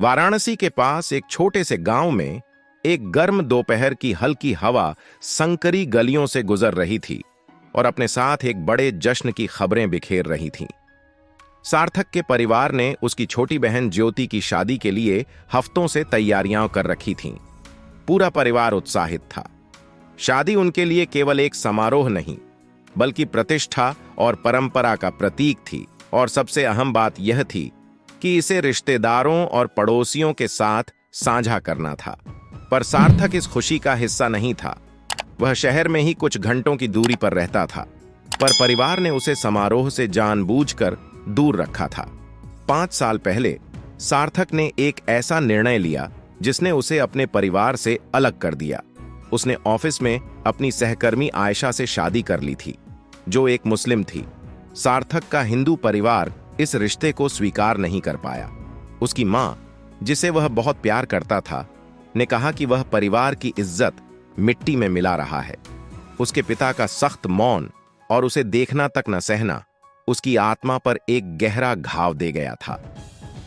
वाराणसी के पास एक छोटे से गांव में एक गर्म दोपहर की हल्की हवा संकरी गलियों से गुजर रही थी और अपने साथ एक बड़े जश्न की खबरें बिखेर रही थीं। सार्थक के परिवार ने उसकी छोटी बहन ज्योति की शादी के लिए हफ्तों से तैयारियां कर रखी थीं। पूरा परिवार उत्साहित था। शादी उनके लिए केवल एक समारोह नहीं, बल्कि प्रतिष्ठा और परंपरा का प्रतीक थी। और सबसे अहम बात यह थी कि इसे रिश्तेदारों और पड़ोसियों के साथ साझा करना था। पर सार्थक इस खुशी का हिस्सा नहीं था। वह शहर में ही कुछ घंटों की दूरी पर रहता था, पर परिवार ने उसे समारोह से जानबूझकर दूर रखा था। 5 साल पहले सार्थक ने एक ऐसा निर्णय लिया जिसने उसे अपने परिवार से अलग कर दिया। उसने ऑफिस में अपनी सहकर्मी आयशा से शादी कर ली थी, जो एक मुस्लिम थी। सार्थक का हिंदू परिवार इस रिश्ते को स्वीकार नहीं कर पाया। उसकी मां, जिसे वह बहुत प्यार करता था, ने कहा कि वह परिवार की इज्जत मिट्टी में मिला रहा है। उसके पिता का सख्त मौन और उसे देखना तक न सहना उसकी आत्मा पर एक गहरा घाव दे गया था।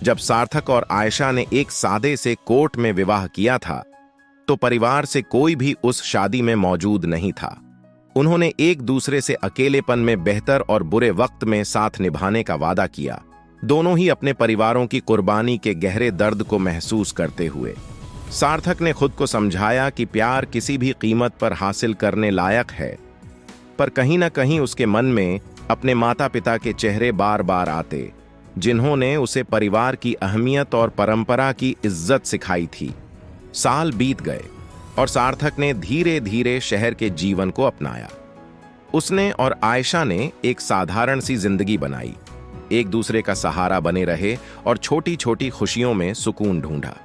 जब सार्थक और आयशा ने एक सादे से कोर्ट में विवाह किया था, तो परिवार से कोई भी उस शादी में मौजूद नहीं था। उन्होंने एक दूसरे से अकेलेपन में बेहतर और बुरे वक्त में साथ निभाने का वादा किया, दोनों ही अपने परिवारों की कुर्बानी के गहरे दर्द को महसूस करते हुए। सार्थक ने खुद को समझाया कि प्यार किसी भी कीमत पर हासिल करने लायक है, पर कहीं ना कहीं उसके मन में अपने माता पिता के चेहरे बार बार आते, जिन्होंने उसे परिवार की अहमियत और परंपरा की इज्जत सिखाई थी। साल बीत गए और सार्थक ने धीरे धीरे शहर के जीवन को अपनाया। उसने और आयशा ने एक साधारण सी जिंदगी बनाई, एक दूसरे का सहारा बने रहे और छोटी छोटी खुशियों में सुकून ढूंढा।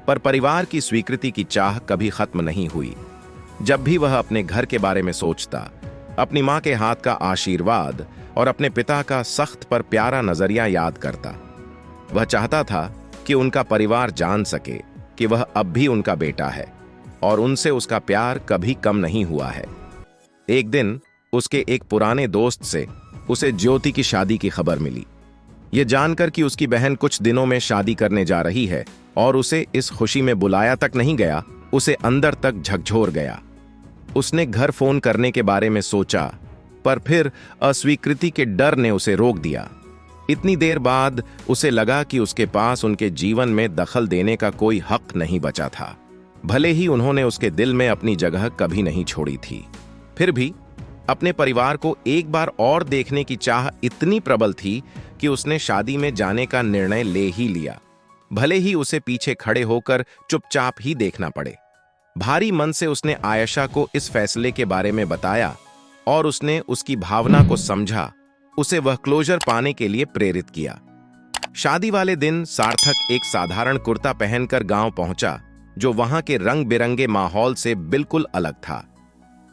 पर परिवार की स्वीकृति की चाह कभी खत्म नहीं हुई। जब भी वह अपने घर के बारे में सोचता, अपनी मां के हाथ का आशीर्वाद और अपने पिता का सख्त पर प्यारा नजरिया याद करता, वह चाहता था कि उनका परिवार जान सके कि वह अब भी उनका बेटा है और उनसे उसका प्यार कभी कम नहीं हुआ है। एक दिन उसके एक पुराने दोस्त से उसे ज्योति की शादी की खबर मिली। यह जानकर कि उसकी बहन कुछ दिनों में शादी करने जा रही है और उसे इस खुशी में बुलाया तक नहीं गया, उसे अंदर तक झकझोर गया। उसने घर फोन करने के बारे में सोचा, पर फिर अस्वीकृति के डर ने उसे रोक दिया। इतनी देर बाद उसे लगा कि उसके पास उनके जीवन में दखल देने का कोई हक नहीं बचा था, भले ही उन्होंने उसके दिल में अपनी जगह कभी नहीं छोड़ी थी। फिर भी अपने परिवार को एक बार और देखने की चाह इतनी प्रबल थी कि उसने शादी में जाने का निर्णय ले ही लिया, भले ही उसे पीछे खड़े होकर चुपचाप ही देखना पड़े। भारी मन से उसने आयशा को इस फैसले के बारे में बताया और उसने उसकी भावना को समझा, उसे वह क्लोजर पाने के लिए प्रेरित किया। शादी वाले दिन सार्थक एक साधारण कुर्ता पहनकर गांव पहुंचा, जो वहां के रंग बिरंगे माहौल से बिल्कुल अलग था।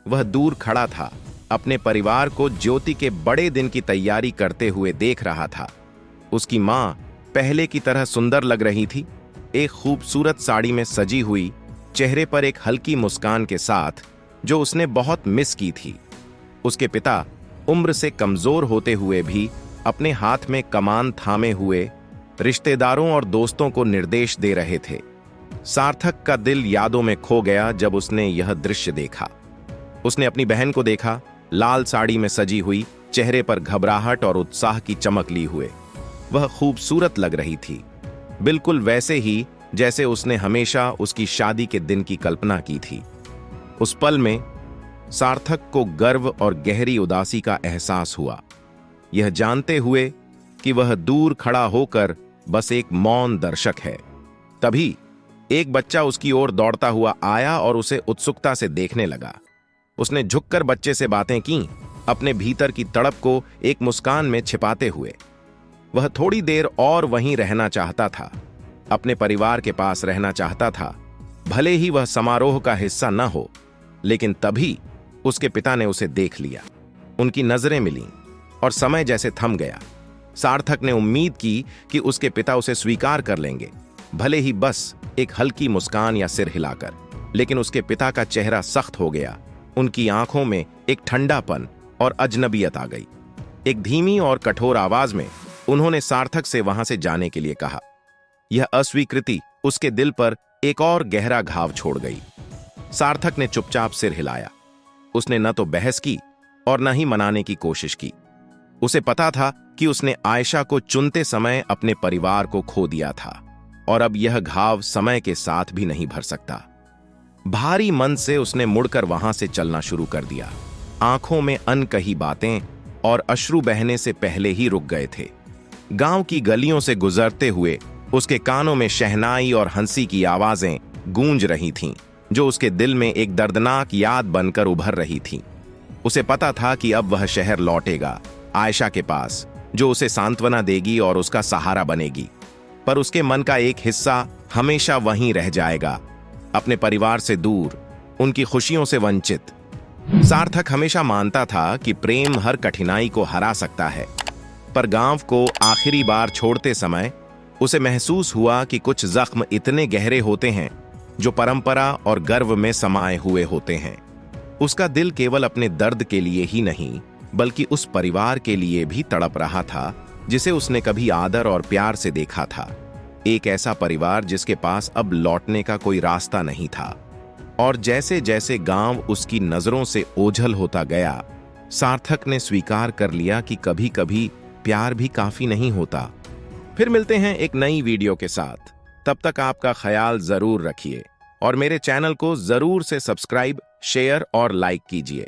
वह दूर खड़ा था, अपने परिवार को ज्योति के बड़े दिन की तैयारी करते हुए देख रहा था। उसकी मां पहले की तरह सुंदर लग रही थी, एक खूबसूरत साड़ी में सजी हुई, चेहरे पर एक हल्की मुस्कान के साथ, जो उसने बहुत मिस की थी। उसके पिता उम्र से कमजोर होते हुए भी अपने हाथ में कमान थामे हुए रिश्तेदारों और दोस्तों को निर्देश दे रहे थे। सार्थक का दिल यादों में खो गया जब उसने यह दृश्य देखा। उसने अपनी बहन को देखा, लाल साड़ी में सजी हुई, चेहरे पर घबराहट और उत्साह की चमक ली हुए। वह खूबसूरत लग रही थी, बिल्कुल वैसे ही जैसे उसने हमेशा उसकी शादी के दिन की कल्पना की थी। उस पल में सार्थक को गर्व और गहरी उदासी का एहसास हुआ, यह जानते हुए कि वह दूर खड़ा होकर बस एक मौन दर्शक है। तभी एक बच्चा उसकी ओर दौड़ता हुआ आया और उसे उत्सुकता से देखने लगा। उसने झुककर बच्चे से बातें की, अपने भीतर की तड़प को एक मुस्कान में छिपाते हुए। वह थोड़ी देर और वहीं रहना चाहता था, अपने परिवार के पास रहना चाहता था, भले ही वह समारोह का हिस्सा न हो। लेकिन तभी उसके पिता ने उसे देख लिया। उनकी नजरें मिलीं और समय जैसे थम गया। सार्थक ने उम्मीद की कि उसके पिता उसे स्वीकार कर लेंगे, भले ही बस एक हल्की मुस्कान या सिर हिलाकर। लेकिन उसके पिता का चेहरा सख्त हो गया, उनकी आंखों में एक ठंडापन और अजनबियत आ गई। एक धीमी और कठोर आवाज में उन्होंने सार्थक से वहां से जाने के लिए कहा। यह अस्वीकृति उसके दिल पर एक और गहरा घाव छोड़ गई। सार्थक ने चुपचाप सिर हिलाया। उसने न तो बहस की और न ही मनाने की कोशिश की। उसे पता था कि उसने आयशा को चुनते समय अपने परिवार को खो दिया था और अब यह घाव समय के साथ भी नहीं भर सकता। भारी मन से उसने मुड़कर वहां से चलना शुरू कर दिया। आंखों में अनकही बातें और अश्रु बहने से पहले ही रुक गए थे। गांव की गलियों से गुजरते हुए उसके कानों में शहनाई और हंसी की आवाजें गूंज रही थीं, जो उसके दिल में एक दर्दनाक याद बनकर उभर रही थीं। उसे पता था कि अब वह शहर लौटेगा, आयशा के पास, जो उसे सांत्वना देगी और उसका सहारा बनेगी। पर उसके मन का एक हिस्सा हमेशा वहीं रह जाएगा, अपने परिवार से दूर, उनकी खुशियों से वंचित। सार्थक हमेशा मानता था कि प्रेम हर कठिनाई को हरा सकता है, पर गांव को आखिरी बार छोड़ते समय उसे महसूस हुआ कि कुछ जख्म इतने गहरे होते हैं जो परंपरा और गर्व में समाये हुए होते हैं। उसका दिल केवल अपने दर्द के लिए ही नहीं, बल्कि उस परिवार के लिए भी तड़प रहा था जिसे उसने कभी आदर और प्यार से देखा था। एक ऐसा परिवार जिसके पास अब लौटने का कोई रास्ता नहीं था। और जैसे जैसे गांव उसकी नजरों से ओझल होता गया, सार्थक ने स्वीकार कर लिया कि कभी कभी प्यार भी काफी नहीं होता। फिर मिलते हैं एक नई वीडियो के साथ। तब तक आपका ख्याल जरूर रखिए और मेरे चैनल को जरूर से सब्सक्राइब, शेयर और लाइक कीजिए।